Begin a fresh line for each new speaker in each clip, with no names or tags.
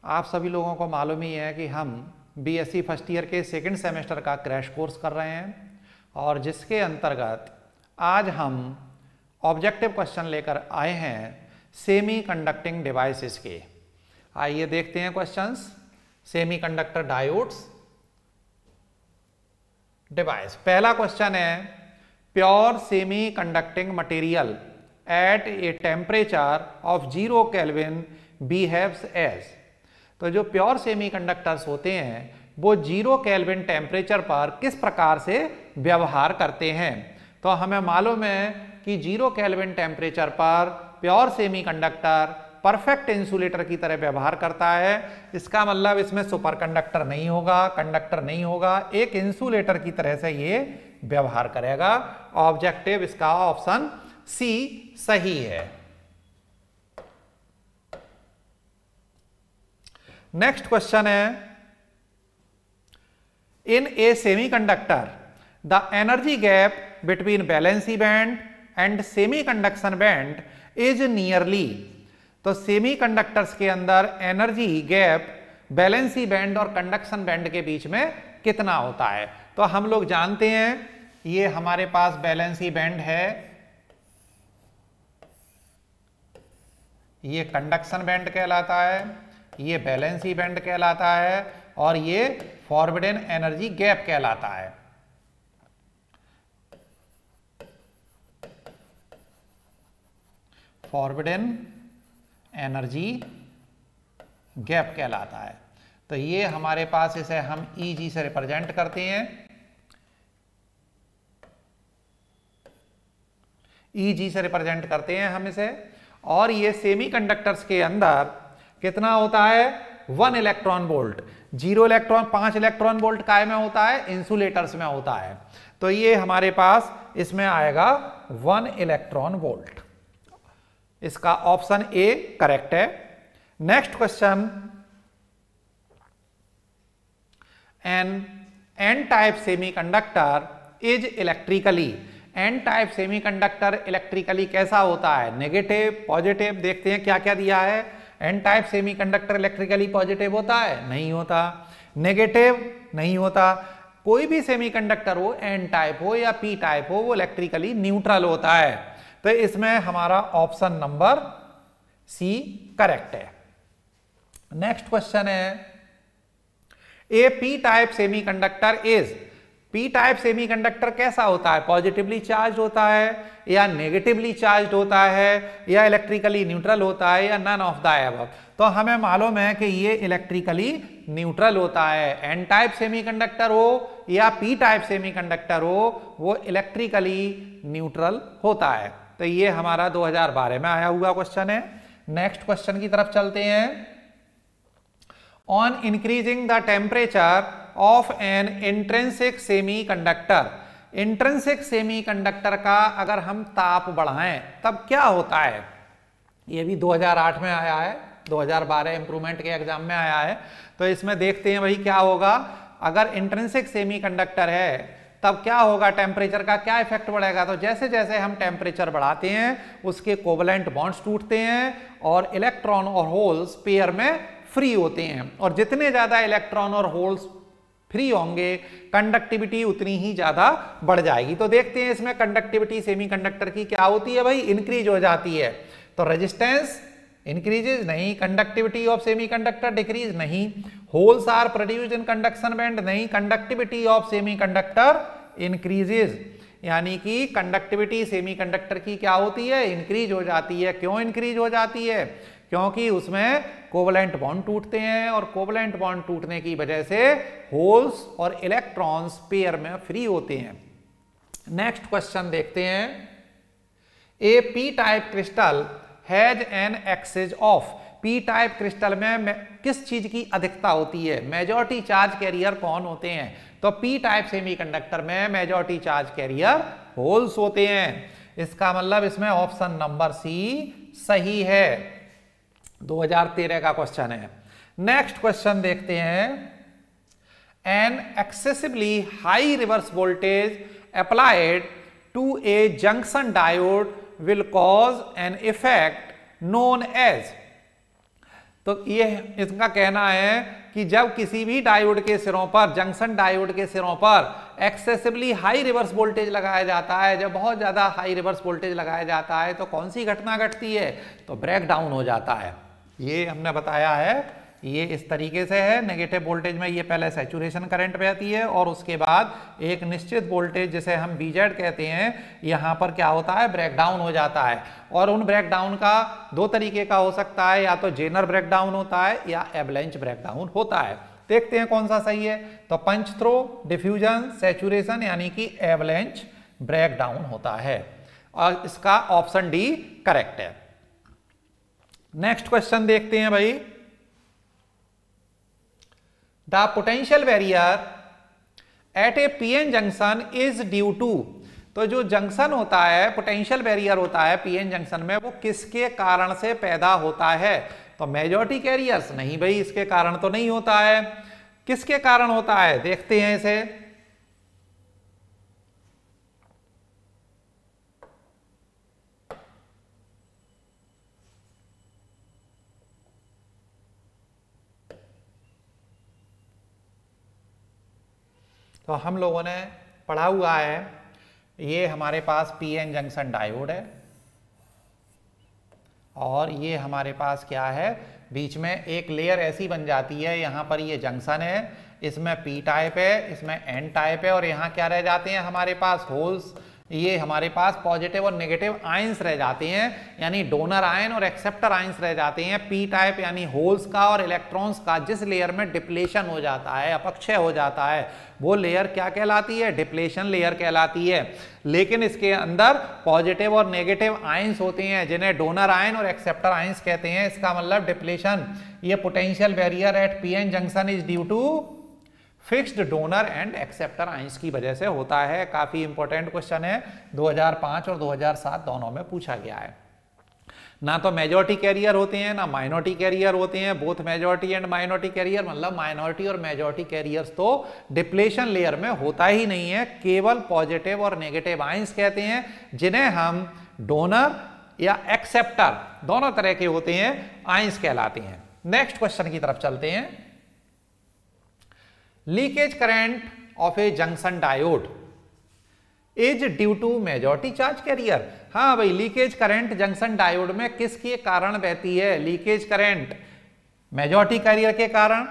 आप सभी लोगों को मालूम ही है कि हम बीएससी फर्स्ट ईयर के सेकंड सेमेस्टर का क्रैश कोर्स कर रहे हैं और जिसके अंतर्गत आज हम ऑब्जेक्टिव क्वेश्चन लेकर आए हैं सेमी कंडक्टिंग डिवाइसेस के। आइए देखते हैं questions. Semiconductor diodes device. पहला क्वेश्चन है, pure semiconducting material at a temperature of 0 kelvin behaves as. तो जो प्योर सेमी कंडक्टर्स होते हैं वो 0 केल्विन टेम्परेचर पर किस प्रकार से व्यवहार करते हैं। तो हमें मालूम है कि 0 केल्विन टेम्परेचर पर pure semi conductor perfect insulator की तरह व्यवहार करता है। इसका मतलब इसमें सुपर कंडक्टर नहीं होगा, कंडक्टर नहीं होगा, एक इंसुलेटर की तरह से ये व्यवहार करेगा। ऑब्जेक्टिव इसका ऑप्शन सी सही है। नेक्स्ट क्वेश्चन है, in a semiconductor the energy gap between valency band and semi conduction band is nearly. तो सेमीकंडक्टर्स के अंदर एनर्जी गैप वैलेंसी बैंड और कंडक्शन बैंड के बीच में कितना होता है। तो हम लोग जानते हैं ये हमारे पास वैलेंसी बैंड है, ये कंडक्शन बैंड कहलाता है, ये वैलेंसी बैंड कहलाता है और ये फॉरबिडन एनर्जी गैप कहलाता है। फॉरबिडन एनर्जी गैप कहलाता है। तो ये हमारे पास, इसे हम EG से रिप्रेजेंट करते हैं। EG से रिप्रेजेंट करते हैं हम इसे। और ये सेमीकंडक्टर्स के अंदर कितना होता है, 1 electron volt. 0 electron 5 electron volt काय में होता है, इंसुलेटर्स में होता है। तो ये हमारे पास इसमें आएगा 1 इलेक्ट्रॉन वोल्ट। इसका ऑप्शन ए करेक्ट है। Next question, N type semiconductor is electrically. N type semiconductor electrically कैसा होता है, नेगेटिव, पॉजिटिव। देखते हैं क्या क्या दिया है। N type semiconductor electrically positive होता है, नहीं होता। नेगेटिव नहीं होता। कोई भी सेमीकंडक्टर हो, एन टाइप हो या पी टाइप हो, वो इलेक्ट्रिकली न्यूट्रल होता है। तो इसमें हमारा ऑप्शन नंबर सी करेक्ट है। नेक्स्ट क्वेश्चन है, ए P type semiconductor is. P type semiconductor कैसा होता है, पॉजिटिवली चार्ज होता है या नेगेटिवली चार्ज होता है या इलेक्ट्रिकली न्यूट्रल होता है या नन ऑफ द अबव। तो हमें मालूम है कि ये इलेक्ट्रिकली न्यूट्रल होता है। एन टाइप सेमीकंडक्टर हो या पी टाइप सेमीकंडक्टर हो, वो इलेक्ट्रिकली न्यूट्रल होता है। तो ये हमारा 2012 में आया हुआ क्वेश्चन है। नेक्स्ट क्वेश्चन की तरफ चलते हैं। On increasing the temperature of N intrinsic semiconductor. Intrinsic semiconductor का अगर हम ताप बढ़ाएं तब क्या होता है। ये भी 2008 में आया है, 2012 इंप्रूवमेंट के एग्जाम में आया है। तो इसमें देखते हैं भाई क्या होगा। अगर इंट्रिंसिक सेमीकंडक्टर है तब क्या होगा, टेम्परेचर का क्या इफेक्ट बढ़ेगा। तो जैसे जैसे हम टेम्परेचर बढ़ाते हैं उसके कोवलेंट बॉन्ड्स टूटते हैं और इलेक्ट्रॉन और होल्स पेयर में फ्री होते हैं। और जितने ज्यादा इलेक्ट्रॉन और होल्स फ्री होंगे कंडक्टिविटी उतनी ही ज्यादा बढ़ जाएगी। तो देखते हैं इसमें कंडक्टिविटी सेमीकंडक्टर की क्या होती है भाई, इंक्रीज हो जाती है। तो रेजिस्टेंस इंक्रीजेज नहीं, कंडक्टिविटी ऑफ सेमीकंडक्टर डिक्रीज नहीं, holes are produced in conduction band नहीं, कंडक्टिविटी ऑफ सेमीकंडक्टर इंक्रीजेज। यानी कि कंडक्टिविटी सेमीकंडक्टर की क्या होती है, इंक्रीज हो जाती है। क्यों इंक्रीज हो जाती है, क्योंकि उसमें कोवलेंट बॉन्ड टूटते हैं और कोवलेंट बॉन्ड टूटने की वजह से होल्स और इलेक्ट्रॉन्स पेयर में फ्री होते हैं। नेक्स्ट क्वेश्चन देखते हैं। A P type crystal has an excess of. P type crystal में किस चीज की अधिकता होती है, मेजॉरिटी चार्ज कैरियर कौन होते हैं। तो पी टाइप सेमीकंडक्टर में मेजॉरिटी चार्ज कैरियर होल्स होते हैं। इसका मतलब इसमें ऑप्शन नंबर सी सही है। 2013 का क्वेश्चन है। नेक्स्ट क्वेश्चन देखते हैं। An excessively high reverse voltage applied to a junction diode will cause an effect known as। तो ये इसका कहना है कि जब किसी भी डायोड के सिरों पर, जंक्शन डायोड के सिरों पर एक्सेसिवली हाई रिवर्स वोल्टेज लगाया जाता है, जब बहुत ज्यादा हाई रिवर्स वोल्टेज लगाया जाता है तो कौन सी घटना घटती है, तो ब्रेक डाउन हो जाता है। ये हमने बताया है, ये इस तरीके से है। नेगेटिव वोल्टेज में ये पहले सैचुरेशन करंट बहती है और उसके बाद एक निश्चित वोल्टेज जिसे हम बीजेड कहते हैं, यहाँ पर क्या होता है, ब्रेक डाउन हो जाता है। और उन ब्रेक डाउन का दो तरीके का हो सकता है, या तो जेनर ब्रेक डाउन होता है या एवलेंच ब्रेक डाउन होता है। देखते हैं कौन सा सही है। तो पंच थ्रो, डिफ्यूजन, सैचुरेशन यानी कि एवलेंच ब्रेक डाउन होता है, और इसका ऑप्शन डी करेक्ट है। नेक्स्ट क्वेश्चन देखते हैं भाई। The potential barrier at a PN junction is due to, तो जो जंक्शन होता है, पोटेंशियल बैरियर होता है पीएन जंक्शन में, वो किसके कारण से पैदा होता है, तो मेजॉरिटी कैरियर्स नहीं भाई, इसके कारण तो नहीं होता है। किसके कारण होता है, देखते हैं इसे। तो हम लोगों ने पढ़ा हुआ है, ये हमारे पास पीएन जंक्शन डायोड है और ये हमारे पास क्या है, बीच में एक लेयर ऐसी बन जाती है, यहाँ पर ये जंक्शन है, इसमें पी टाइप है, इसमें एन टाइप है, और यहाँ क्या रह जाते हैं हमारे पास, होल्स। ये हमारे पास पॉजिटिव और नेगेटिव आयंस रह जाते हैं, यानी डोनर आयन और एक्सेप्टर आयंस रह जाते हैं। पी टाइप यानी होल्स का और इलेक्ट्रॉन्स का जिस लेयर में डिप्लेशन हो जाता है, अपक्षय हो जाता है, वो लेयर क्या कहलाती है, डिप्लेशन लेयर कहलाती है। लेकिन इसके अंदर पॉजिटिव और नेगेटिव आयंस होते हैं, जिन्हें डोनर आयन और एक्सेप्टर आयंस कहते हैं। इसका मतलब डिप्लेशन, ये potential barrier at PN junction is due to fixed donor and acceptor ions की वजह से होता है। काफी इंपॉर्टेंट क्वेश्चन है, 2005 और 2007 दोनों में पूछा गया है। ना तो मेजॉरिटी कैरियर होते हैं ना माइनॉरिटी कैरियर होते हैं, both majority and minority carrier, मतलब माइनॉरिटी और मेजॉरिटी कैरियर्स तो डिप्लेशन लेयर में होता ही नहीं है, केवल पॉजिटिव और नेगेटिव आयंस कहते हैं, जिन्हें हम डोनर या एक्सेप्टर दोनों तरह के होते हैं, आयंस कहलाते हैं। नेक्स्ट क्वेश्चन की तरफ चलते हैं। Leakage current of a junction diode is due to majority charge carrier. हाँ भाई, लीकेज करंट जंक्शन डायोड में किसके कारण बहती है, लीकेज करंट मेजॉरिटी कैरियर के कारण,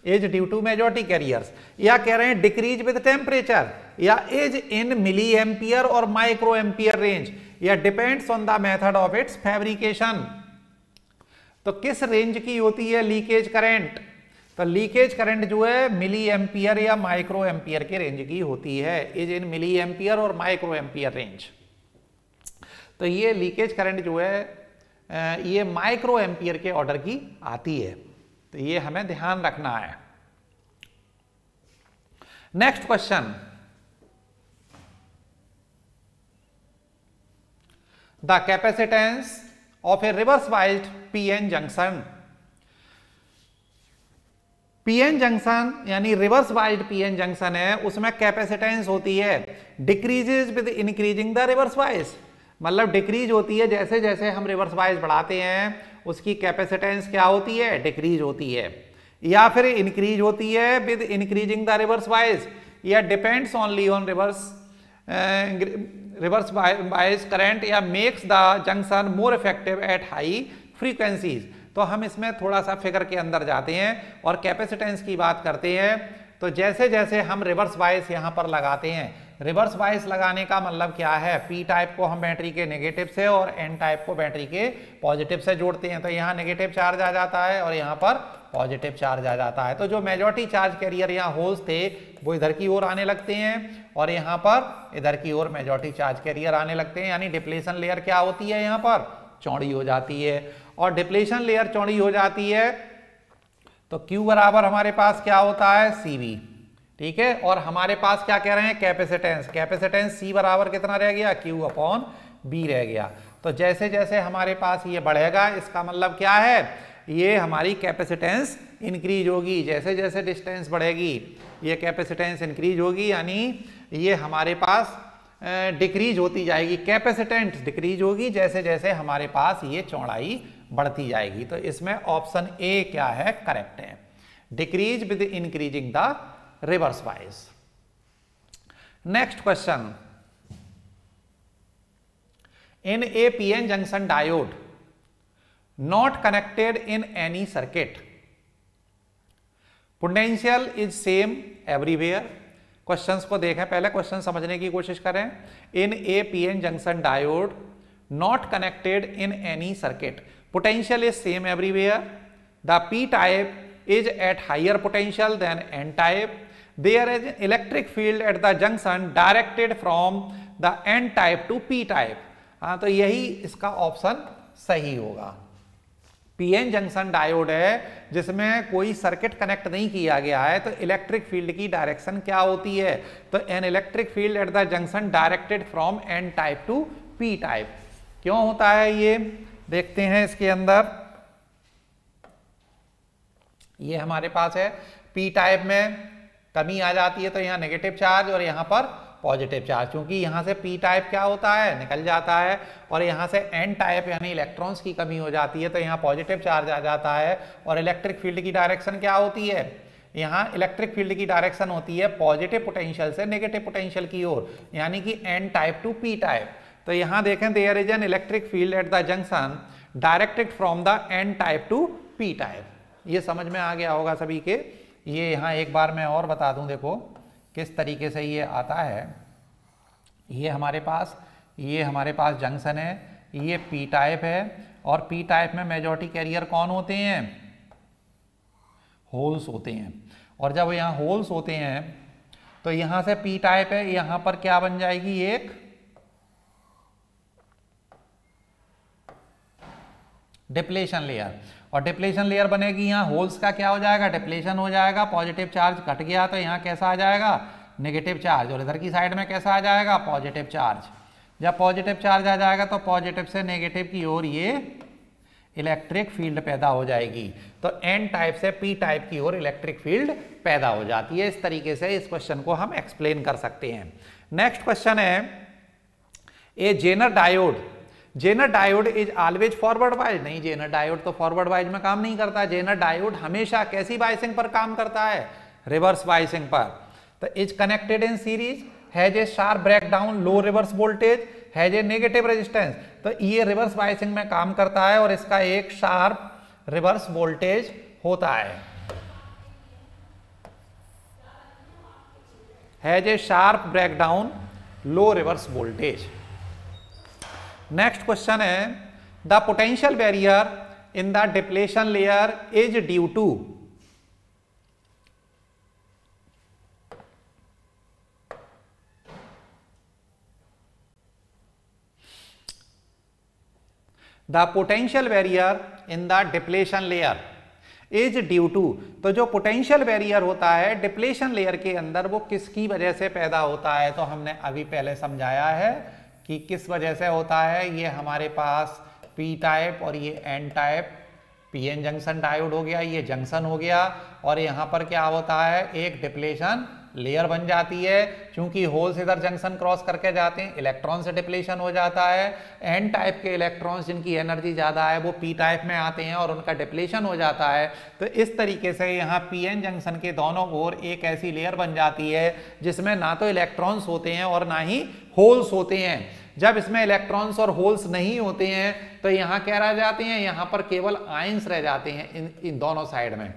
is due to majority carriers, या कह रहे हैं डिक्रीज विद टेम्परेचर, या इज इन मिली एम्पियर और माइक्रो एम्पियर रेंज, या depends on the method of its fabrication. तो किस रेंज की होती है लीकेज करंट, तो लीकेज करंट जो है मिली एम्पियर या माइक्रो एम्पियर के रेंज की होती है, इज इन मिली एम्पियर और माइक्रो एम्पियर रेंज। तो ये लीकेज करंट जो है ये माइक्रो एम्पियर के ऑर्डर की आती है, तो ये हमें ध्यान रखना है। Next question, the capacitance of A reverse biased PN junction. PN junction यानी रिवर्स बाइस्ड पीएन जंक्शन है, उसमें कैपेसिटेंस होती है decreases with increasing the reverse बाइस, मतलब डिक्रीज होती है जैसे जैसे हम रिवर्स बाइस बढ़ाते हैं, उसकी कैपेसिटेंस क्या होती है, डिक्रीज होती है, या फिर इंक्रीज होती है with increasing the reverse bias, या depends only on reverse bias current, या makes the junction more effective at high frequencies. तो हम इसमें थोड़ा सा फिगर के अंदर जाते हैं और कैपेसिटेंस की बात करते हैं। तो जैसे जैसे हम रिवर्स बाइस यहाँ पर लगाते हैं, रिवर्स बाइस लगाने का मतलब क्या है, पी टाइप को हम बैटरी के नेगेटिव से और एन टाइप को बैटरी के पॉजिटिव से जोड़ते हैं, तो यहाँ नेगेटिव चार्ज आ जाता है और यहाँ पर पॉजिटिव चार्ज आ जाता है। तो जो मेजॉरिटी चार्ज कैरियर यहाँ होल्स थे वो इधर की ओर आने लगते हैं और यहाँ पर इधर की ओर मेजॉरिटी चार्ज कैरियर आने लगते हैं, यानी डिप्लेशन लेयर क्या होती है, यहाँ पर चौड़ी हो जाती है। और डिप्लेशन लेयर चौड़ी हो जाती है तो Q बराबर हमारे पास क्या होता है, CV, ठीक है। और हमारे पास क्या कह रहे हैं, कैपेसिटेंस, कैपेसिटेंस C बराबर कितना रह गया, Q अपॉन B रह गया। तो जैसे जैसे हमारे पास ये बढ़ेगा, इसका मतलब क्या है, ये हमारी कैपेसिटेंस इंक्रीज होगी, जैसे जैसे डिस्टेंस बढ़ेगी ये कैपेसिटेंस इंक्रीज होगी, यानी ये हमारे पास डिक्रीज होती जाएगी, कैपेसिटेंस डिक्रीज होगी जैसे जैसे हमारे पास ये चौड़ाई बढ़ती जाएगी। तो इसमें ऑप्शन ए क्या है, करेक्ट है, decrease with increasing the reverse bias. Next question, in a PN junction diode not connected in any circuit, potential is same everywhere। Questions को देखें, पहले क्वेश्चन समझने की कोशिश करें। in a PN junction diode not connected in any circuit, potential is same everywhere, the p type is at higher potential than n type, there is an electric field at the junction directed from the n type to p type। हाँ, तो यही इसका option सही होगा। PN junction diode है जिसमें कोई circuit connect नहीं किया गया है, तो इलेक्ट्रिक फील्ड की डायरेक्शन क्या होती है, तो an electric field at the junction directed from N type to P type. क्यों होता है ये देखते हैं। इसके अंदर ये हमारे पास है, पी टाइप में कमी आ जाती है तो यहाँ नेगेटिव चार्ज और यहाँ पर पॉजिटिव चार्ज, क्योंकि यहाँ से पी टाइप क्या होता है, निकल जाता है, और यहाँ से एन टाइप यानी इलेक्ट्रॉन्स की कमी हो जाती है तो यहाँ पॉजिटिव चार्ज आ जाता है। और इलेक्ट्रिक फील्ड की डायरेक्शन क्या होती है, यहाँ इलेक्ट्रिक फील्ड की डायरेक्शन होती है पॉजिटिव पोटेंशियल से नेगेटिव पोटेंशियल की ओर, यानी कि N type to P type. तो यहाँ देखें, there is an electric field at the junction directed from the N type to P type. ये समझ में आ गया होगा सभी के। ये यहाँ एक बार मैं और बता दूं, देखो किस तरीके से ये आता है। ये हमारे पास जंक्शन है, ये पी टाइप है, और पी टाइप में मेजॉरिटी कैरियर कौन होते हैं, होल्स होते हैं। और जब यहाँ होल्स होते हैं तो यहाँ से पी टाइप है, यहाँ पर क्या बन जाएगी, एक डिप्लेशन लेयर, और डिप्लेशन लेयर बनेगी। यहाँ होल्स का क्या हो जाएगा, डिप्लेशन हो जाएगा, पॉजिटिव चार्ज कट गया तो यहाँ कैसा आ जाएगा, नेगेटिव चार्ज, और इधर की साइड में कैसा आ जाएगा, पॉजिटिव चार्ज। जब पॉजिटिव चार्ज आ जाएगा तो पॉजिटिव से नेगेटिव की ओर ये इलेक्ट्रिक फील्ड पैदा हो जाएगी। तो एन टाइप से पी टाइप की ओर इलेक्ट्रिक फील्ड पैदा हो जाती है। इस तरीके से इस क्वेश्चन को हम एक्सप्लेन कर सकते हैं। नेक्स्ट क्वेश्चन है, a zener diode, zener diode is always forward bias. नहीं, जेनर डायोड तो फॉरवर्ड बाइज में काम नहीं करता। जेनर डायोड हमेशा कैसी बाइसिंग पर काम करता है, रिवर्स बाइसिंग पर। तो is connected in series, has a sharp breakdown, low reverse voltage, has a negative resistance. तो ये रिवर्स बाइसिंग में काम करता है और इसका एक शार्प रिवर्स वोल्टेज होता है, has a sharp breakdown, low reverse voltage. Next question है, the potential barrier in the depletion layer is due to. The potential barrier in the depletion layer is due to. तो जो potential barrier होता है depletion layer के अंदर, वो किसकी वजह से पैदा होता है, तो हमने अभी पहले समझाया है कि किस वजह से होता है। ये हमारे पास पी टाइप और ये N type, PN junction diode हो गया, ये जंक्शन हो गया, और यहाँ पर क्या होता है, एक डिप्लेशन लेयर बन जाती है। क्योंकि होल्स इधर जंक्शन क्रॉस करके जाते हैं, इलेक्ट्रॉन से डिप्लेशन हो जाता है। एन टाइप के इलेक्ट्रॉन्स जिनकी एनर्जी ज़्यादा है वो पी टाइप में आते हैं और उनका डिप्लेशन हो जाता है। तो इस तरीके से यहाँ पीएन जंक्शन के दोनों ओर एक ऐसी लेयर बन जाती है जिसमें ना तो इलेक्ट्रॉन्स होते हैं और ना ही होल्स होते हैं। जब इसमें इलेक्ट्रॉन्स और होल्स नहीं होते हैं तो यहाँ क्या रह जाते हैं, यहाँ पर केवल आयंस रह जाते हैं इन दोनों साइड में,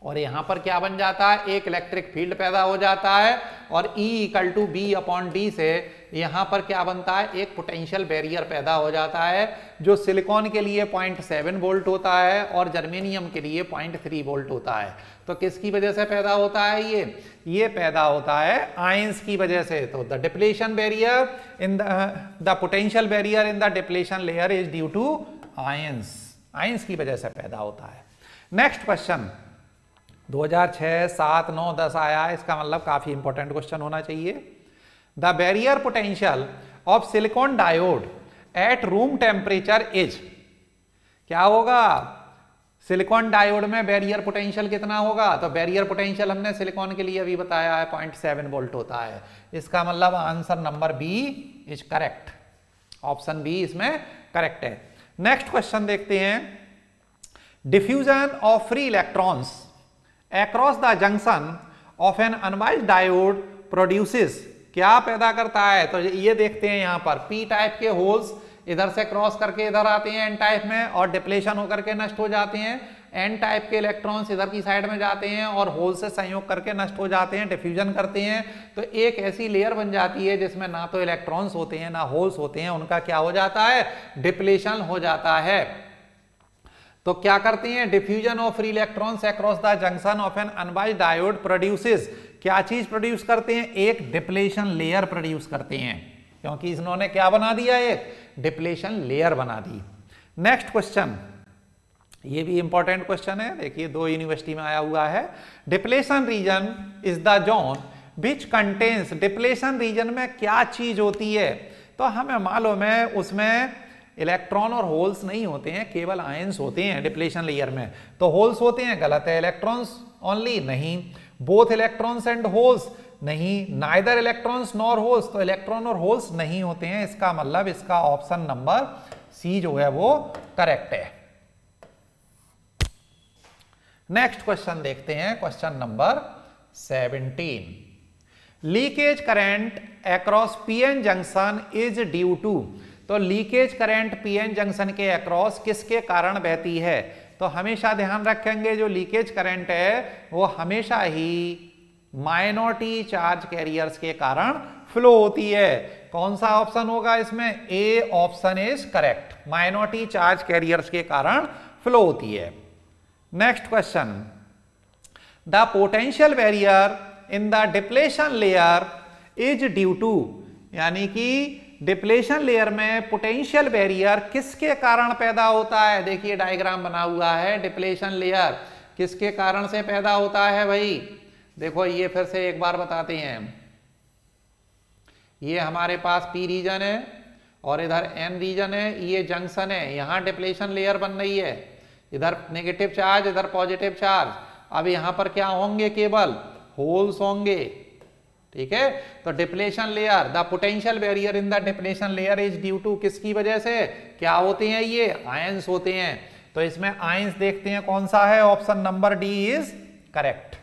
और यहाँ पर क्या बन जाता है, एक इलेक्ट्रिक फील्ड पैदा हो जाता है। और E इक्वल टू B/D से यहाँ पर क्या बनता है, एक पोटेंशियल बैरियर पैदा हो जाता है, जो सिलिकॉन के लिए 0.7 वोल्ट होता है और जर्मेनियम के लिए 0.3 वोल्ट होता है। तो किसकी वजह से पैदा होता है, ये पैदा होता है आयंस की वजह से। तो the depletion barrier in the potential barrier in the depletion layer is due to ions, ions की वजह से पैदा होता है। नेक्स्ट क्वेश्चन 2006, 7, 9, 10 आया, इसका मतलब काफी इंपॉर्टेंट क्वेश्चन होना चाहिए। The barrier potential of silicon diode at room temperature is. क्या होगा, सिलिकॉन डायोड में बैरियर पोटेंशियल कितना होगा, तो बैरियर पोटेंशियल हमने सिलिकॉन के लिए अभी बताया है 0.7 वोल्ट होता है। इसका मतलब answer number B is correct, option B इसमें करेक्ट है। नेक्स्ट क्वेश्चन देखते हैं, diffusion of free electrons across the junction of an unbiased diode produces, क्या पैदा करता है? तो ये देखते हैं यहां पर पी टाइप के होल्स इधर से क्रॉस करके इधर आते हैं एन टाइप में और डिप्लेशन होकर के नष्ट हो जाते हैं, एन टाइप के इलेक्ट्रॉन्स इधर की साइड में जाते हैं और होल से संयोग करके नष्ट हो जाते हैं, डिफ्यूजन करते हैं। तो एक ऐसी लेयर बन जाती है जिसमें ना तो इलेक्ट्रॉन्स होते हैं ना होल्स होते हैं, उनका क्या हो जाता है? डिप्लेशन हो जाता है। तो क्या करते हैं? Diffusion of free electrons across the junction of an unbiased diode produces, क्या चीज प्रोड्यूस करते हैं? एक डिप्लेशन लेयर प्रोड्यूस करते हैं, क्योंकि इन्होंने क्या बना दिया? एक डिप्लेशन लेयर बना दी। नेक्स्ट क्वेश्चन, ये भी इंपॉर्टेंट क्वेश्चन है, देखिए 2 यूनिवर्सिटी में आया हुआ है। Depletion region is the zone which contains, depletion region में क्या चीज होती है? तो हमें मालूम है उसमें इलेक्ट्रॉन और होल्स नहीं होते हैं, केवल आयंस होते हैं डिप्लेशन लेयर में। तो होल्स होते हैं, गलत है। इलेक्ट्रॉन्स ओनली, नहीं। बोथ इलेक्ट्रॉन्स एंड होल्स, नहीं। नाइदर इलेक्ट्रॉन्स नॉर होल्स, तो इलेक्ट्रॉन और होल्स नहीं होते हैं। इसका मतलब इसका ऑप्शन नंबर सी जो है वो करेक्ट है। नेक्स्ट क्वेश्चन देखते हैं, question number 17। Leakage current across PN junction is due to, तो लीकेज करंट पीएन जंक्शन के अक्रॉस किसके कारण बहती है? तो हमेशा ध्यान रखेंगे जो लीकेज करंट है वो हमेशा ही माइनॉरिटी चार्ज कैरियर्स के कारण फ्लो होती है। कौन सा ऑप्शन होगा इसमें? A option is correct, minority charge carriers के कारण फ्लो होती है। Next question, the potential barrier in the depletion layer is due to, यानी कि डिप्लेशन लेयर में पोटेंशियल बैरियर किसके कारण पैदा होता है? देखिए डायग्राम बना हुआ है, डिप्लेशन लेयर किसके कारण से पैदा होता है भाई? देखो ये फिर से एक बार बताते हैं, ये हमारे पास पी रीजन है और इधर एन रीजन है, ये जंक्शन है, यहां डिप्लेशन लेयर बन रही है, इधर नेगेटिव चार्ज इधर पॉजिटिव चार्ज। अब यहां पर क्या होंगे? केवल होल्स होंगे, ठीक है। तो depletion layer, the potential barrier in the depletion layer is due to, किसकी वजह से? क्या होते हैं ये? आयंस होते हैं। तो इसमें आयंस देखते हैं कौन सा है, option number D is correct.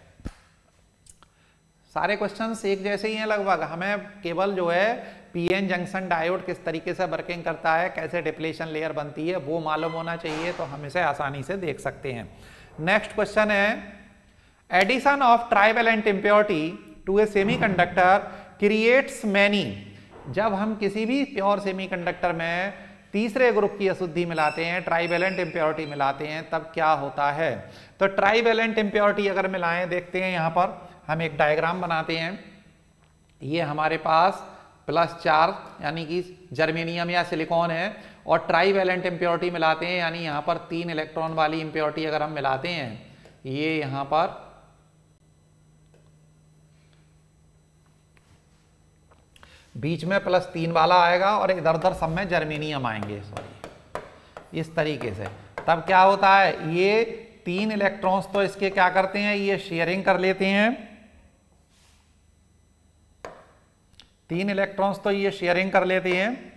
सारे क्वेश्चंस एक जैसे ही हैं लगभग, हमें केवल जो है पीएन जंक्शन डायोड किस तरीके से वर्किंग करता है, कैसे डिप्लेशन लेयर बनती है वो मालूम होना चाहिए, तो हम इसे आसानी से देख सकते हैं। नेक्स्ट क्वेश्चन है, addition of trivalent impurity to a semiconductor creates many, जब हम किसी भी प्योर सेमीकंडक्टर में तीसरे ग्रुप की अशुद्धि मिलाते हैं, ट्राइवेलेंट इम्प्योरिटी मिलाते हैं, तब क्या होता है? तो ट्राइवेलेंट इम्प्योरिटी अगर मिलाएं, देखते हैं यहां पर हम एक डायग्राम बनाते हैं। ये हमारे पास प्लस चार्ज यानी कि जर्मेनियम या सिलिकॉन है और ट्राइवेलेंट इम्प्योरिटी मिलाते हैं, यानी यहां पर 3 इलेक्ट्रॉन वाली इम्प्योरिटी अगर हम मिलाते हैं, ये यहां पर बीच में +3 वाला आएगा और इधर उधर सब में जर्मेनियम आएंगे, सॉरी, इस तरीके से। तब क्या होता है? ये 3 इलेक्ट्रॉन्स तो इसके क्या करते हैं? ये शेयरिंग कर लेते हैं, 3 इलेक्ट्रॉन्स तो ये शेयरिंग कर लेते हैं,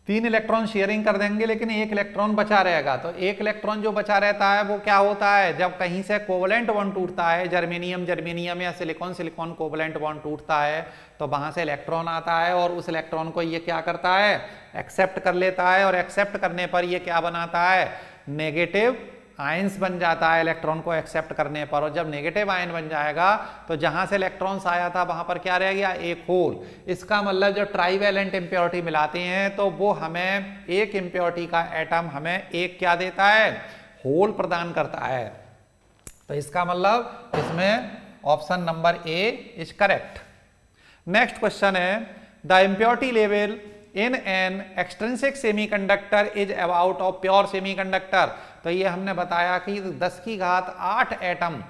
तीन इलेक्ट्रॉन शेयरिंग कर देंगे, लेकिन 1 इलेक्ट्रॉन बचा रहेगा। तो 1 इलेक्ट्रॉन जो बचा रहता है वो क्या होता है? जब कहीं से कोवलेंट बॉन्ड टूटता है, जर्मेनियम जर्मेनियम या सिलिकॉन सिलिकॉन कोवलेंट बॉन्ड टूटता है, तो वहां से इलेक्ट्रॉन आता है और उस इलेक्ट्रॉन को ये क्या करता है? एक्सेप्ट कर लेता है, और एक्सेप्ट करने पर ये क्या बनाता है? नेगेटिव आयंस बन जाता है इलेक्ट्रॉन को एक्सेप्ट करने पर। और जब नेगेटिव आयन बन जाएगा तो जहां से इलेक्ट्रॉन्स आया था वहां पर क्या रह गया? एक होल। इसका मतलब जब ट्राइवेलेंट इम्प्योरिटी मिलाते हैं तो वो हमें एक इम्प्योरिटी का एटम हमें एक क्या देता है? होल प्रदान करता है। तो इसका मतलब इसमें option number A is correct. Next question है, the impurity level in an extrinsic semiconductor is about of pure semiconductor. तो ये हमने बताया कि 10⁸ एटम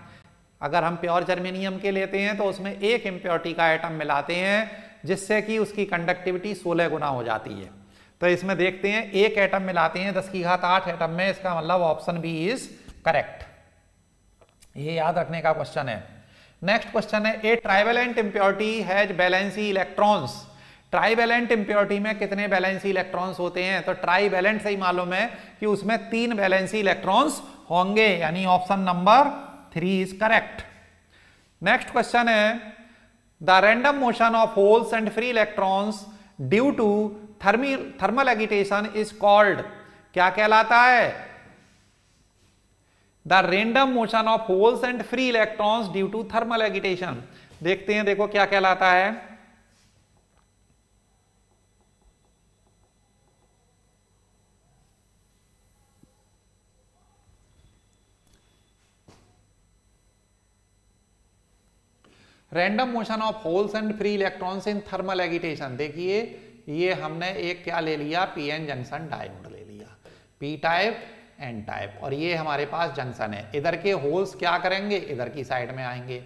अगर हम प्योर जर्मेनियम के लेते हैं तो उसमें एक इम्प्योरिटी का एटम मिलाते हैं जिससे कि उसकी कंडक्टिविटी 16 गुना हो जाती है। तो इसमें देखते हैं एक एटम मिलाते हैं 10⁸ एटम में, इसका मतलब ऑप्शन बी इज करेक्ट। ये याद रखने का क्वेश्चन है। नेक्स्ट क्वेश्चन है a trivalent impurity has valency electrons. Trivalent impurity में कितने वैलेंसी इलेक्ट्रॉन्स होते हैं? तो ट्राइवेलेंट से ही मालूम है कि उसमें 3 वैलेंसी इलेक्ट्रॉन्स होंगे, यानी option number 3 is correct. Next question है the random motion of holes and free electrons due to thermal agitation is called, क्या कहलाता है? The random motion of holes and free electrons due to thermal agitation. देखते हैं, देखो क्या कहलाता है। Random motion of holes and free electrons in thermal agitation. देखिए ये हमने एक क्या ले लिया, पीएन जंक्शन डायोड ले लिया, पी टाइप एन टाइप, और ये हमारे पास जंक्शन है। इधर के होल्स क्या करेंगे, इधर की साइड में आएंगे,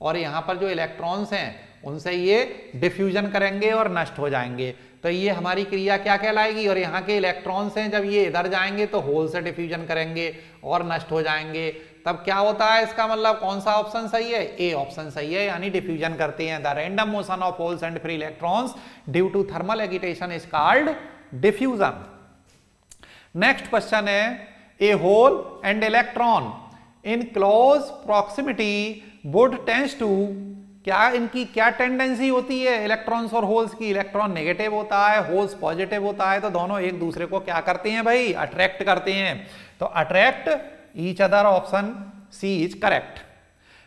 और यहाँ पर जो इलेक्ट्रॉन्स हैं उनसे ये डिफ्यूजन करेंगे और नष्ट हो जाएंगे। तो ये हमारी क्रिया क्या कहलाएगी? और यहाँ के इलेक्ट्रॉन्स हैं, जब ये इधर जाएंगे तो होल से डिफ्यूजन करेंगे और नष्ट हो जाएंगे, तब क्या होता है? इसका मतलब कौन सा ऑप्शन सही है? ए ऑप्शन सही है, यानी डिफ्यूजन करते हैं। The random motion of holes and free electrons due to thermal agitation is called diffusion. Next question है a hole and electron in close proximity would tends to, क्या इनकी क्या टेंडेंसी होती है इलेक्ट्रॉन्स और होल्स की? इलेक्ट्रॉन नेगेटिव होता है, होल्स पॉजिटिव होता है, तो दोनों एक दूसरे को क्या करते हैं भाई? अट्रैक्ट करते हैं। तो attract each other, option C is correct.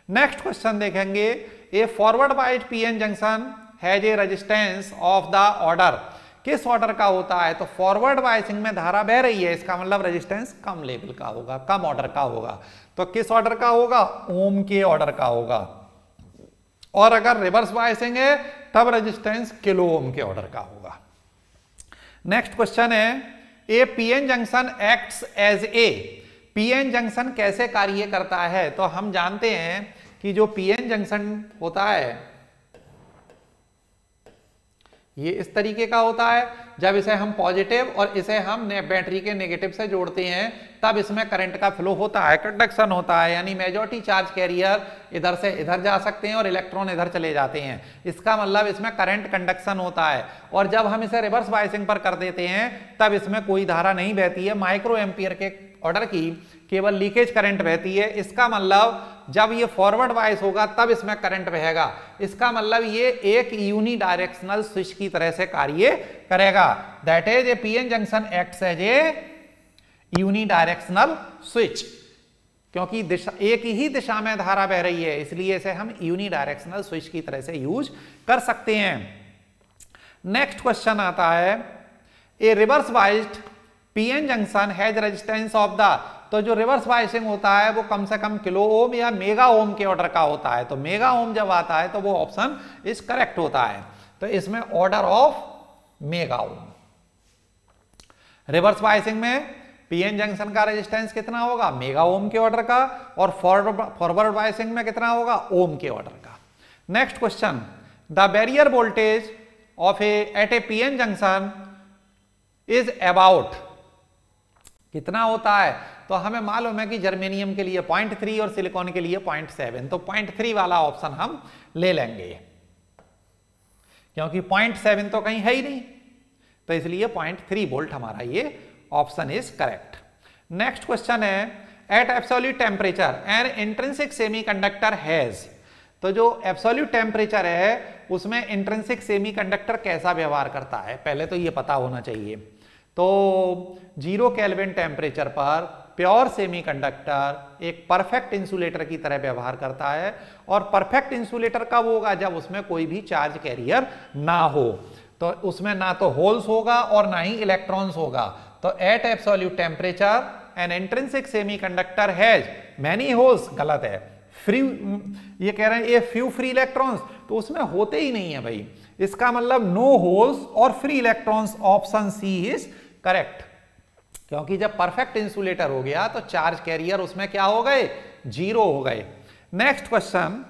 Next question देखेंगे a forward biased PN junction has a resistance of the order, किस ऑर्डर का होता है? तो फॉरवर्ड बायसिंग में धारा बह रही है, इसका मतलब रेजिस्टेंस कम लेवल का होगा, कम ऑर्डर का होगा। तो किस ऑर्डर का होगा? ओम के ऑर्डर का होगा। और अगर रिवर्स बायसिंग है तब रेजिस्टेंस किलो ओम के ऑर्डर का होगा। नेक्स्ट क्वेश्चन है a PN junction acts as a, PN junction कैसे कार्य करता है? तो हम जानते हैं कि जो पीएन जंक्शन होता है ये इस तरीके का होता है, जब इसे हम पॉजिटिव और इसे हम बैटरी के नेगेटिव से जोड़ते हैं तब इसमें करंट का फ्लो होता है, कंडक्शन होता है, यानी मेजॉरिटी चार्ज कैरियर इधर से इधर जा सकते हैं और इलेक्ट्रॉन इधर चले जाते हैं। इसका मतलब इसमें करंट कंडक्शन होता है। और जब हम इसे रिवर्स बायसिंग पर कर देते हैं तब इसमें कोई धारा नहीं बहती है, माइक्रो एम्पियर के ऑर्डर की केवल लीकेज करंट बहती है। इसका मतलब जब ये फॉरवर्ड बायस होगा तब इसमें करंट बहेगा। इसका मतलब ये एक यूनी डायरेक्शनल स्विच की तरह से कार्य करेगा। That is a PN junction acts as a unidirectional switch, क्योंकि दिशा एक ही दिशा में धारा बह रही है, इसलिए इसे हम यूनी डायरेक्शनल स्विच की तरह से यूज कर सकते हैं। नेक्स्ट क्वेश्चन आता है a reverse biased PN junction has resistance of the, तो जो रिवर्स बायसिंग होता है वो कम से कम किलो ओम या मेगा ओम के ऑर्डर का होता है। तो मेगा ओम जब आता है तो वो ऑप्शन इज करेक्ट होता है। तो इसमें order of mega ohm. Reverse biasing में पीएन जंक्शन का रेजिस्टेंस कितना होगा? मेगा ओम के ऑर्डर का, और फॉरवर्ड बायसिंग में कितना होगा? ओम के ऑर्डर का। Next question the barrier voltage of at a PN junction is about, कितना होता है? तो हमें मालूम है कि जर्मेनियम के लिए 0.3 और सिलिकॉन के लिए 0.7, तो 0.3 वाला ऑप्शन हम ले लेंगे, क्योंकि 0.7 तो कहीं है ही नहीं, तो इसलिए 0.3 वोल्ट हमारा ये option is correct. Next question है at absolute temperature an intrinsic semiconductor has, तो जो एब्सोल्यूट टेम्परेचर है उसमें इंट्रिंसिक सेमीकंडक्टर कैसा व्यवहार करता है, पहले तो ये पता होना चाहिए। तो 0 केल्विन टेम्परेचर पर प्योर सेमीकंडक्टर एक परफेक्ट इंसुलेटर की तरह व्यवहार करता है, और परफेक्ट इंसुलेटर कब होगा? जब उसमें कोई भी चार्ज कैरियर ना हो, तो उसमें ना तो होल्स होगा और ना ही इलेक्ट्रॉन्स होगा। तो at absolute temperature an intrinsic semiconductor has many holes, गलत है। फ्री, ये कह रहे हैं ए फ्यू फ्री इलेक्ट्रॉन्स, तो उसमें होते ही नहीं है भाई। इसका मतलब नो होल्स और free electrons, option C is correct, क्योंकि जब परफेक्ट इंसुलेटर हो गया तो चार्ज कैरियर उसमें क्या हो गए? 0 हो गए। Next question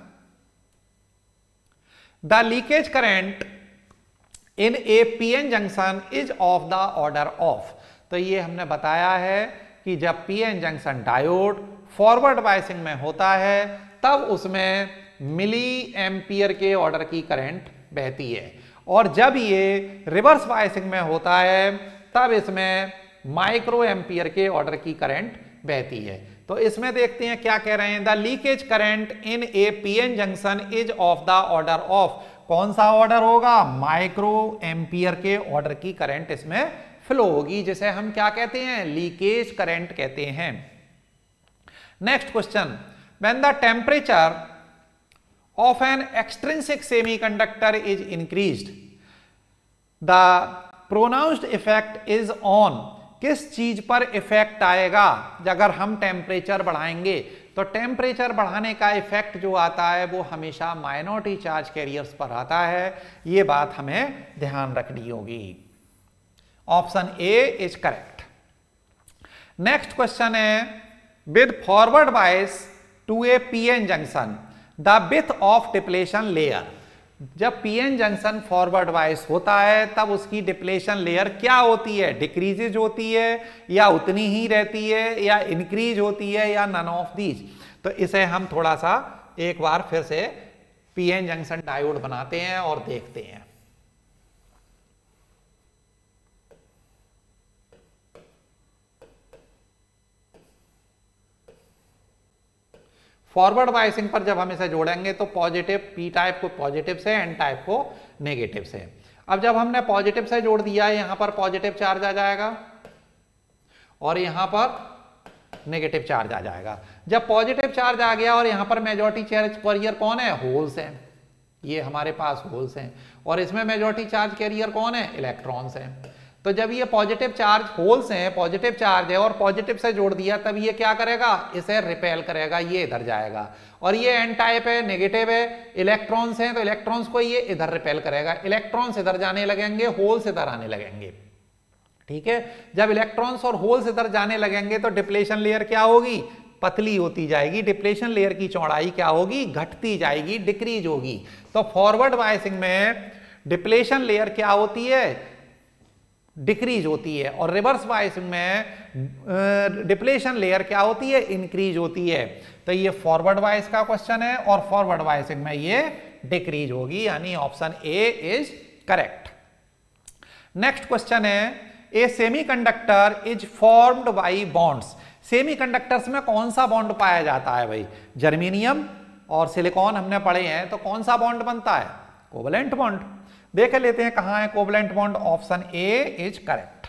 the leakage current in A PN junction is of the order of, तो ये हमने बताया है कि जब PN junction diode forward biasing में होता है तब उसमें मिली एम्पियर के ऑर्डर की करंट बहती है, और जब ये रिवर्स बायसिंग में होता है तब इसमें माइक्रो एम्पियर के ऑर्डर की करंट बहती है। तो इसमें देखते हैं क्या कह रहे हैं, the leakage current in A PN junction is of the order of, कौन सा ऑर्डर होगा, माइक्रो एम्पियर के ऑर्डर की करंट इसमें फ्लो होगी, जिसे हम क्या कहते हैं, लीकेज करंट कहते हैं। Next question, when the temperature of an extrinsic semiconductor is increased the pronounced effect is on, किस चीज पर इफेक्ट आएगा अगर हम टेम्परेचर बढ़ाएंगे, तो टेम्परेचर बढ़ाने का इफेक्ट जो आता है वो हमेशा माइनॉरिटी चार्ज कैरियर्स पर आता है, ये बात हमें ध्यान रखनी होगी। Option A is correct. Next question है, with forward bias to a PN junction the width of depletion layer, जब पीएन जंक्शन फॉरवर्ड बायस होता है तब उसकी डिप्लेशन लेयर क्या होती है, डिक्रीजेज होती है या उतनी ही रहती है या इंक्रीज होती है या नन ऑफ दीज। तो इसे हम थोड़ा सा एक बार फिर से पीएन जंक्शन डायोड बनाते हैं और देखते हैं। फॉरवर्ड बायसिंग पर जब हम इसे जोड़ेंगे तो पॉजिटिव, पी टाइप को पॉजिटिव से, एन टाइप को नेगेटिव से। अब जब हमने पॉजिटिव से जोड़ दिया है, यहां पर पॉजिटिव चार्ज आ जाएगा और यहां पर नेगेटिव चार्ज आ जाएगा। जब पॉजिटिव चार्ज आ गया और यहां पर मेजॉरिटी चार्ज कैरियर कौन है, होल्स हैं, ये हमारे पास होल्स हैं, और इसमें मेजॉरिटी चार्ज कैरियर कौन है, इलेक्ट्रॉन्स हैं। तो जब ये पॉजिटिव चार्ज होल्स हैं, पॉजिटिव चार्ज है और पॉजिटिव से जोड़ दिया, तब ये क्या करेगा, इसे रिपेल करेगा, ये इधर जाएगा। और ये एन टाइप है, नेगेटिव है, इलेक्ट्रॉन्स हैं, तो इलेक्ट्रॉन्स को ये इधर रिपेल करेगा, इलेक्ट्रॉन्स इधर जाने लगेंगे, होल्स इधर आने लगेंगे। ठीक है, जब इलेक्ट्रॉन्स और होल्स इधर जाने लगेंगे तो डिप्लेशन लेयर क्या होगी, पतली होती जाएगी, डिप्लेशन लेयर की चौड़ाई क्या होगी, घटती जाएगी, डिक्रीज होगी। तो फॉरवर्ड बायसिंग में डिप्लेशन लेयर क्या होती है, डिक्रीज होती है, और रिवर्स बायसिंग में डिप्लेशन लेयर क्या होती है, इंक्रीज होती है। तो ये फॉरवर्ड बायस का क्वेश्चन है और फॉरवर्ड बायसिंग में ये डिक्रीज होगी, यानी option A is correct. Next question है, a semiconductor is formed by bonds, semiconductors में कौन सा बॉन्ड पाया जाता है भाई, जर्मेनियम और सिलिकॉन हमने पढ़े हैं, तो कौन सा बॉन्ड बनता है, कोवलेंट बॉन्ड। देख लेते हैं कहां है covalent bond, option A is correct.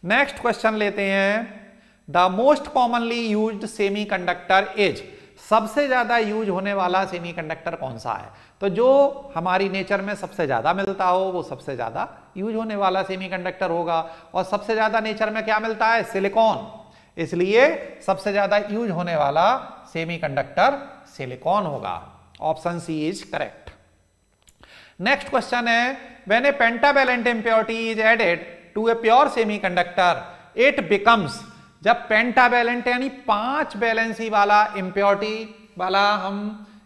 Next question लेते हैं, the most commonly used semiconductor is, सबसे ज्यादा यूज होने वाला सेमीकंडक्टर कौन सा है, तो जो हमारी नेचर में सबसे ज्यादा मिलता हो वो सबसे ज्यादा यूज होने वाला सेमीकंडक्टर होगा, और सबसे ज्यादा नेचर में क्या मिलता है, सिलिकॉन, इसलिए सबसे ज्यादा यूज होने वाला सेमीकंडक्टर सिलिकॉन होगा, option C is correct. Next question है, when a pentavalent impurity is added to a pure semiconductor it becomes, जब पेंटावैलेंट यानी 5 वैलेंसी वाला इंप्योरिटी वाला हम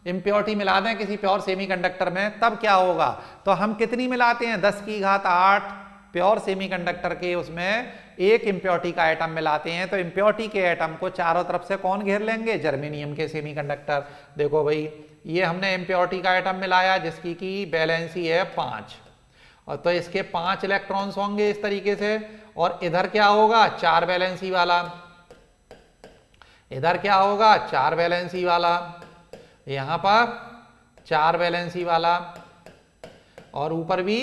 इंप्योरिटी मिला दें किसी प्योर सेमीकंडक्टर में, तब क्या होगा, तो हम कितनी मिलाते हैं, 10 की घात 8 प्योर सेमीकंडक्टर के, उसमें एक इंप्योरिटी का एटम मिलाते हैं, तो इंप्योरिटी के एटम को चारों तरफ से कौन घेर लेंगे, जर्मेनियम के सेमीकंडक्टर। देखो भाई, ये हमने इंप्योरिटी का एटम मिलाया जिसकी की वैलेंसी है 5, और तो इसके 5 इलेक्ट्रॉन्स होंगे इस तरीके से, और इधर क्या होगा, 4 वैलेंसी वाला, इधर क्या होगा, 4 वैलेंसी वाला, यहां पर 4 वैलेंसी वाला, और ऊपर भी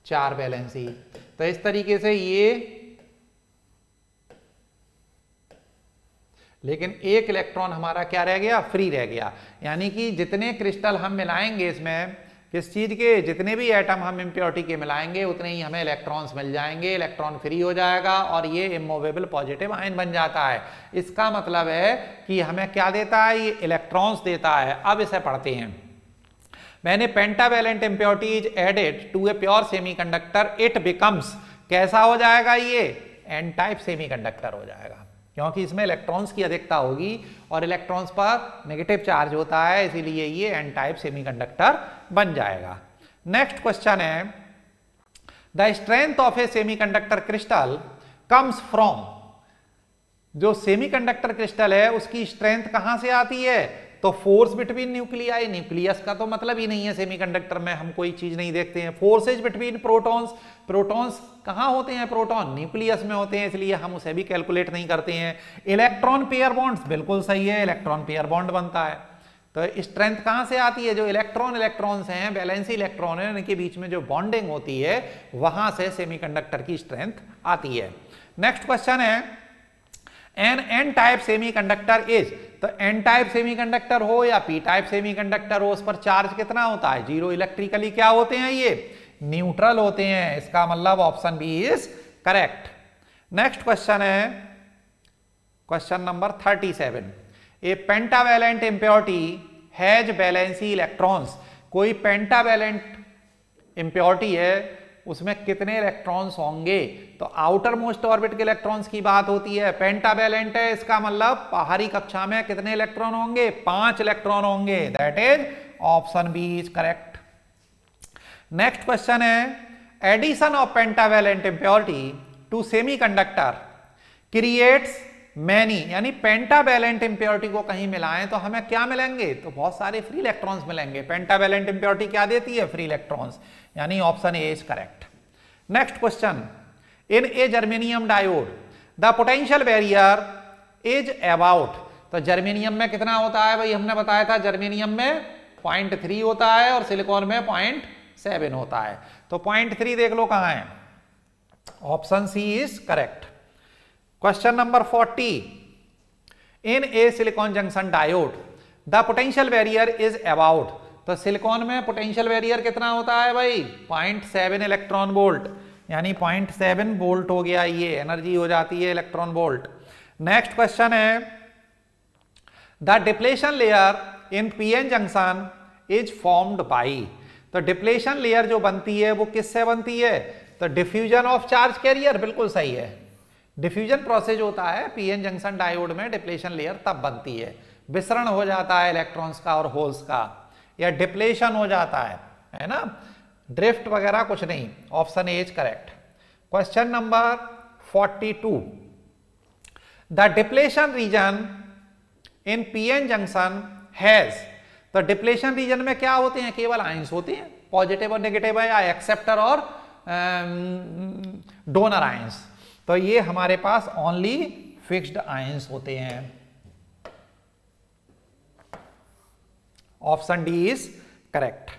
4 वैलेंसी। तो इस तरीके से ये, लेकिन एक इलेक्ट्रॉन हमारा क्या रह गया, फ्री रह गया, यानी कि जितने क्रिस्टल हम मिलाएंगे इसमें, किस चीज के, जितने भी एटम हम इंप्योरिटी के मिलाएंगे उतने ही हमें इलेक्ट्रॉन्स मिल जाएंगे, इलेक्ट्रॉन फ्री हो जाएगा और ये इमूवेबल पॉजिटिव आयन बन जाता है। इसका मतलब है कि हमें क्या देता है, ये इलेक्ट्रॉन्स देता है। अब इसे पढ़ते हैं, मैंने pentavalent impurity is added to a pure semiconductor it becomes, कैसा हो जाएगा, ये एन टाइप सेमीकंडक्टर हो जाएगा, क्योंकि इसमें इलेक्ट्रॉन्स की अधिकता होगी और इलेक्ट्रॉन्स पर नेगेटिव चार्ज होता है, इसीलिए ये एन टाइप सेमीकंडक्टर बन जाएगा। नेक्स्ट क्वेश्चन है, the strength of A semiconductor crystal comes from, जो सेमीकंडक्टर क्रिस्टल है उसकी स्ट्रेंथ कहां से आती है, तो फोर्स बिटवीन न्यूक्लियाई, न्यूक्लियस का तो मतलब ही नहीं है सेमीकंडक्टर में, हम कोई चीज नहीं देखते हैं। फोर्सेज बिटवीन प्रोटॉन्स, प्रोटॉन्स कहाँ होते हैं, प्रोटॉन न्यूक्लियस में होते हैं, इसलिए हम उसे भी कैलकुलेट नहीं करते हैं। इलेक्ट्रॉन पेयर बॉन्ड्स, बिल्कुल सही है, इलेक्ट्रॉन पेयर बॉन्ड बनता है। तो स्ट्रेंथ कहाँ से आती है, जो इलेक्ट्रॉन्स हैं, वैलेंसी इलेक्ट्रॉन है, इनके बीच में जो बॉन्डिंग होती है वहां से सेमीकंडक्टर की स्ट्रेंथ आती है। नेक्स्ट क्वेश्चन है एन टाइप सेमीकंडक्टर इज, तो एन टाइप सेमीकंडक्टर हो या पी टाइप सेमीकंडक्टर हो, उस पर चार्ज कितना होता है, जीरो। इलेक्ट्रिकली क्या होते हैं ये, न्यूट्रल होते हैं, इसका मतलब option B is correct. Next question है question number 37, a pentavalent impurity has valency electrons, कोई पेंटावैलेंट इंप्योरिटी है, उसमें कितने इलेक्ट्रॉन्स होंगे, तो आउटर मोस्ट ऑर्बिट के इलेक्ट्रॉन्स की बात होती है। पेंटावैलेंट है, इसका मतलब बाहरी कक्षा में कितने इलेक्ट्रॉन होंगे, 5 इलेक्ट्रॉन होंगे, that is option B is correct. Next question है addition of pentavalent impurity to semiconductor creates many, यानी पेंटावैलेंट इंप्योरिटी को कहीं मिलाएं तो हमें क्या मिलेंगे, तो बहुत सारे फ्री इलेक्ट्रॉन्स मिलेंगे। पेंटावैलेंट इंप्योरिटी क्या देती है, फ्री इलेक्ट्रॉन्स, यानी option A is correct. Next question, in A germanium diode the potential barrier is about, तो जर्मेनियम में कितना होता है भाई, हमने बताया था जर्मेनियम में 0.3 होता है और सिलिकॉन में 0.7 होता है, तो 0.3 देख लो कहां है, option C is correct. Question number 40, in a silicon junction diode the potential barrier is about, तो सिलिकॉन में पोटेंशियल बैरियर कितना होता है भाई, 0.7 इलेक्ट्रॉन वोल्ट, यानी 0.7 वोल्ट हो गया, ये एनर्जी हो जाती है इलेक्ट्रॉन वोल्ट। नेक्स्ट क्वेश्चन है the depletion layer in PN junction is formed by, तो डिप्लेशन लेयर जो बनती है वो किससे बनती है, तो डिफ्यूजन ऑफ चार्ज कैरियर, बिल्कुल सही है, डिफ्यूजन प्रोसेस होता है पीएन जंक्शन डायोड में, डिप्लेशन लेयर तब बनती है, विसरण हो जाता है इलेक्ट्रॉन्स का और होल्स का, या डिप्लेशन हो जाता है ना, ड्रिफ्ट वगैरह कुछ नहीं, option A is correct. Question number 42, the depletion region in PN junction has, तो डिप्लेशन रीजन में क्या होते हैं, केवल आयंस होते हैं, पॉजिटिव और नेगेटिव है, या एक्सेप्टर और डोनर आयंस, तो ये हमारे पास ओनली फिक्स्ड आयंस होते हैं, ऑप्शन डी इज करेक्ट।